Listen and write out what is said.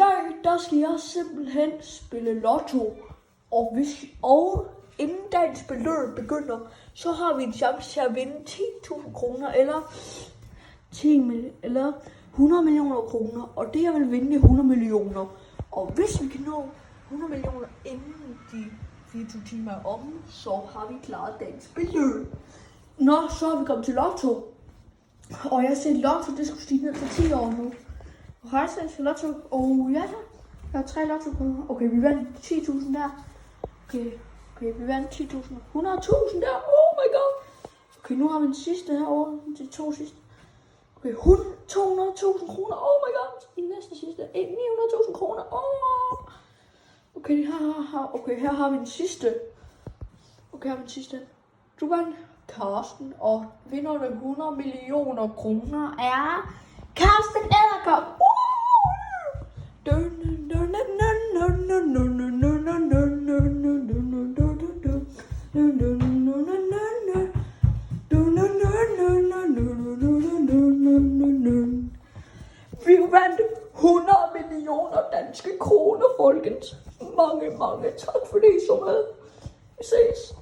dag, der skal jeg simpelthen spille lotto. Og inden dagens beløb begynder, så har vi en chance til at vinde 10.000 kroner eller 100 millioner kroner. Og det jeg vil vinde 100 millioner. Og hvis vi kan nå 100 millioner inden de 24 timer er om, så har vi klaret dagens beløb. Nå, så er vi kommet til lotto. Og jeg ser lotto, det skulle stige ned til 10 år nu. Rejse til lotto. Og ja, jeg har 3 lotto-kroner. Okay, vi vandt 10.000 der. Okay, vi vandt 10.000. 100.000 der. Oh my god. Okay, nu har vi den sidste herovre. De 2 sidste. Okay, 200.000 kroner. Oh my god. I næste sidste. 900.000 kroner. Oh. Okay, her har vi den sidste. Okay, her har vi den sidste. Du vandt Karsten, og vinderne 100 millioner kroner er Karsten Edderkop. Vi vandt 100 millioner danske kroner, folkens. Mange tak fordi I så med. Vi ses.